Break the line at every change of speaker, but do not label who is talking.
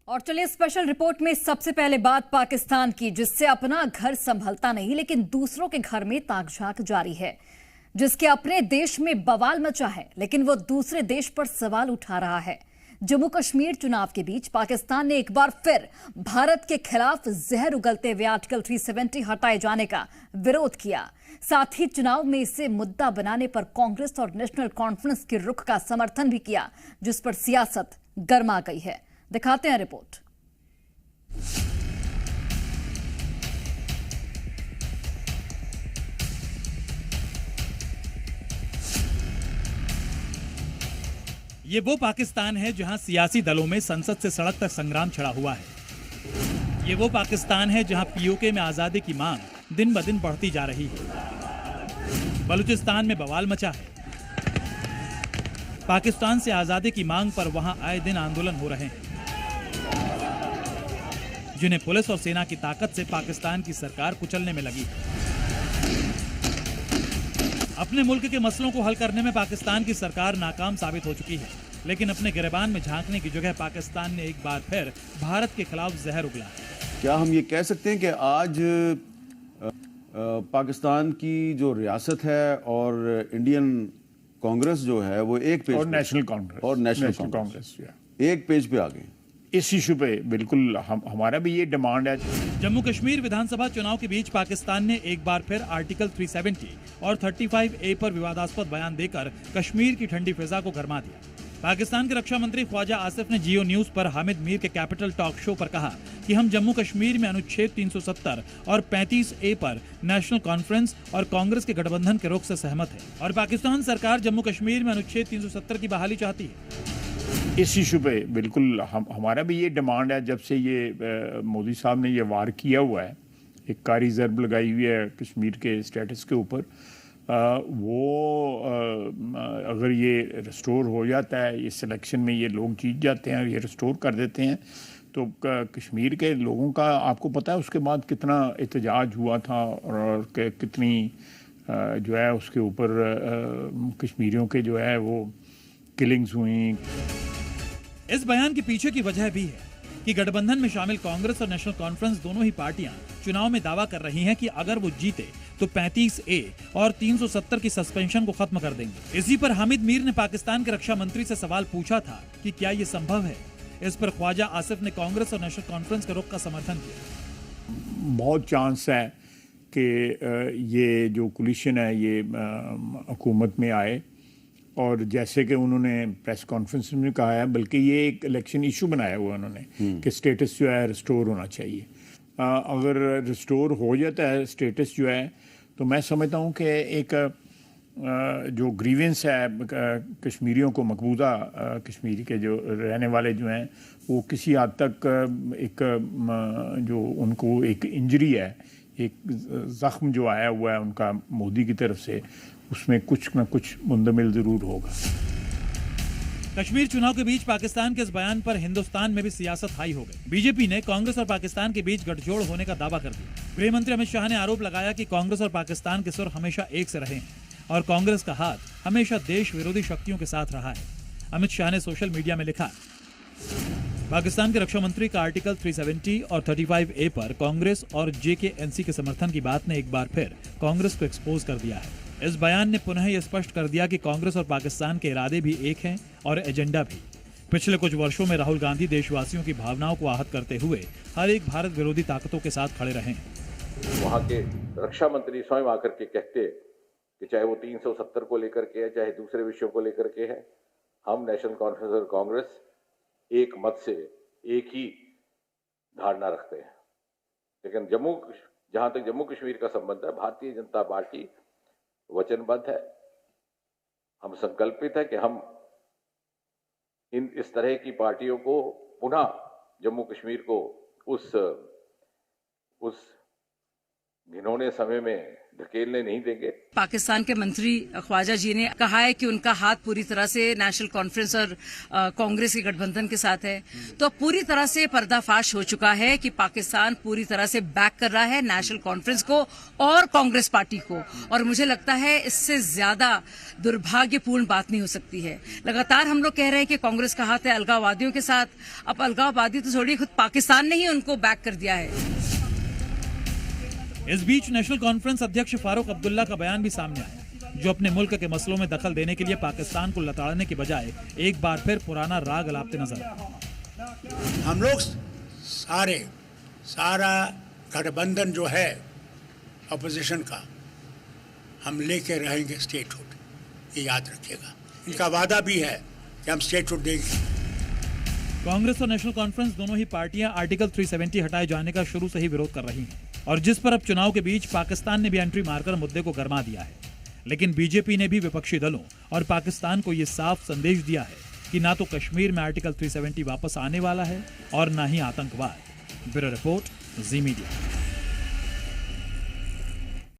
और चलिए special report में सबसे पहले बात पाकिस्तान की, जिससे अपना घर संभलता नहीं लेकिन दूसरों के घर में ताक-झाक जारी है। जिसके अपने देश में बवाल मचा है लेकिन वो दूसरे देश पर सवाल उठा रहा है। जम्मू कश्मीर चुनाव के बीच पाकिस्तान ने एक बार फिर भारत के खिलाफ जहर उगलते हुए आर्टिकल 370 हटाए जाने का विरोध किया। साथ ही चुनाव में इसे मुद्दा बनाने पर कांग्रेस और नेशनल कॉन्फ्रेंस के रुख का समर्थन भी किया, जिस पर सियासत गर्मा गई है। दिखाते हैं रिपोर्ट।
ये वो पाकिस्तान है जहां सियासी दलों में संसद से सड़क तक संग्राम छिड़ा हुआ है। ये वो पाकिस्तान है जहां पीओके में आजादी की मांग दिन ब दिन बढ़ती जा रही है। बलूचिस्तान में बवाल मचा है। पाकिस्तान से आजादी की मांग पर वहां आए दिन आंदोलन हो रहे हैं, जिन्हें पुलिस और सेना की ताकत से पाकिस्तान की सरकार कुचलने में लगी है। अपने मुल्क के मसलों को हल करने में पाकिस्तान की सरकार नाकाम साबित हो चुकी है, लेकिन अपने गिरेबान में झांकने की जगह पाकिस्तान ने एक बार फिर भारत के खिलाफ जहर उगला है।
क्या हम ये कह सकते हैं कि आज पाकिस्तान की जो रियासत है और इंडियन कांग्रेस जो है वो एक पेज
और नेशनल कांग्रेस
एक पेज पे आ गए?
इस इशू पे बिल्कुल हमारा भी ये डिमांड है।
जम्मू कश्मीर विधानसभा चुनाव के बीच पाकिस्तान ने एक बार फिर आर्टिकल 370 और 35A पर विवादास्पद बयान देकर कश्मीर की ठंडी फिजा को गरमा दिया। पाकिस्तान के रक्षा मंत्री ख्वाजा आसिफ ने जियो न्यूज पर हामिद मीर के कैपिटल टॉक शो पर कहा कि हम जम्मू कश्मीर में अनुच्छेद 370 और 35A पर नेशनल कॉन्फ्रेंस और कांग्रेस के गठबंधन के रुख से सहमत है और पाकिस्तान सरकार जम्मू कश्मीर में अनुच्छेद 370 की बहाली चाहती है।
इस इशू पे बिल्कुल हमारा भी ये डिमांड है। जब से ये मोदी साहब ने ये वार किया हुआ है, एक कारी ज़रब लगाई हुई है कश्मीर के स्टेटस के ऊपर, अगर ये रिस्टोर हो जाता है, इस सिलेक्शन में ये लोग जीत जाते हैं और ये रिस्टोर कर देते हैं, तो कश्मीर के लोगों का आपको पता है उसके बाद कितना एहतजाज हुआ था और कितनी जो है उसके ऊपर कश्मीरियों के जो है वो किलिंग्स हुई।
इस बयान के पीछे की वजह भी है कि गठबंधन में शामिल कांग्रेस और नेशनल कॉन्फ्रेंस दोनों ही पार्टियां चुनाव में दावा कर रही हैं कि अगर वो जीते तो 35A और 370 की सस्पेंशन को खत्म कर देंगे। इसी पर हामिद मीर ने पाकिस्तान के रक्षा मंत्री से सवाल पूछा था कि क्या ये संभव है। इस पर ख्वाजा आसिफ ने कांग्रेस और नेशनल कॉन्फ्रेंस के रुख का समर्थन किया।
बहुत चांस है कि ये जो कोलिशन है ये हुकूमत में आए, और जैसे कि उन्होंने प्रेस कॉन्फ्रेंस में कहा है, बल्कि ये एक इलेक्शन इशू बनाया हुआ उन्होंने कि स्टेटस जो है रिस्टोर होना चाहिए। अगर रिस्टोर हो जाता है स्टेटस जो है, तो मैं समझता हूँ कि एक जो ग्रीवेंस है कश्मीरियों को, मकबूजा कश्मीर के जो रहने वाले जो हैं, वो किसी हद तक एक जो उनको एक इंजरी है, एक ज़ख्म जो आया हुआ है उनका मोदी की तरफ से, उसमें कुछ न कुछ मुंदमिल जरूर होगा।
कश्मीर चुनाव के बीच पाकिस्तान के इस बयान पर हिंदुस्तान में भी सियासत हाई हो गई। बीजेपी ने कांग्रेस और पाकिस्तान के बीच गठजोड़ होने का दावा कर दिया। गृह मंत्री अमित शाह ने आरोप लगाया कि कांग्रेस और पाकिस्तान के सुर हमेशा एक से रहे हैं और कांग्रेस का हाथ हमेशा देश विरोधी शक्तियों के साथ रहा है। अमित शाह ने सोशल मीडिया में लिखा, पाकिस्तान के रक्षा मंत्री का आर्टिकल 370 और 35A पर कांग्रेस और JK-NC के समर्थन की बात ने एक बार फिर कांग्रेस को एक्सपोज कर दिया है। इस बयान ने पुनः यह स्पष्ट कर दिया कि कांग्रेस और पाकिस्तान के इरादे भी एक हैं और एजेंडा भी। पिछले कुछ वर्षों में राहुल गांधी देशवासियों की भावनाओं को आहत करते हुए हर एक भारत विरोधी ताकतों के साथ खड़े रहे हैं।
वहाँ के रक्षा मंत्री स्वयं आकर के कहते कि चाहे वो 370 को लेकर के है, चाहे दूसरे विषयों को लेकर के है, हम नेशनल कॉन्फ्रेंस और कांग्रेस एक मत से एक ही धारणा रखते हैं। लेकिन जहां तक जम्मू कश्मीर का संबंध है, भारतीय जनता पार्टी वचनबद्ध है, हम संकल्पित है कि हम इस तरह की पार्टियों को पुनः जम्मू कश्मीर को उस घिनौने समय में धकेलने नहीं देंगे।
पाकिस्तान के मंत्री ख्वाजा जी ने कहा है कि उनका हाथ पूरी तरह से नेशनल कॉन्फ्रेंस और कांग्रेस के गठबंधन के साथ है, तो पूरी तरह से पर्दाफाश हो चुका है कि पाकिस्तान पूरी तरह से बैक कर रहा है नेशनल कॉन्फ्रेंस को और कांग्रेस पार्टी को। और मुझे लगता है इससे ज्यादा दुर्भाग्यपूर्ण बात नहीं हो सकती है। लगातार हम लोग कह रहे हैं कि कांग्रेस का हाथ है अलगाववादियों के साथ, अब अलगाववादी तो छोड़िए, खुद पाकिस्तान ने ही उनको बैक कर दिया है।
इस बीच नेशनल कॉन्फ्रेंस अध्यक्ष फारूक अब्दुल्ला का बयान भी सामने आया, जो अपने मुल्क के मसलों में दखल देने के लिए पाकिस्तान को लताड़ने के बजाय एक बार फिर पुराना राग अलापते नजर आए।
हम लोग सारा गठबंधन जो है अपोजिशन का, हम लेके रहेंगे स्टेटहुड, ये याद रखिएगा। इनका वादा भी है कि हम स्टेटहुड देंगे।
कांग्रेस और नेशनल कॉन्फ्रेंस दोनों ही पार्टियां आर्टिकल 370 हटाए जाने का शुरू से ही विरोध कर रही हैं, और जिस पर अब चुनाव के बीच पाकिस्तान ने भी एंट्री मारकर मुद्दे को गरमा दिया है। लेकिन बीजेपी ने भी विपक्षी दलों और पाकिस्तान को ये साफ संदेश दिया है कि ना तो कश्मीर में आर्टिकल 370 वापस आने वाला है और ना ही आतंकवाद। ब्यूरो रिपोर्ट, जी मीडिया।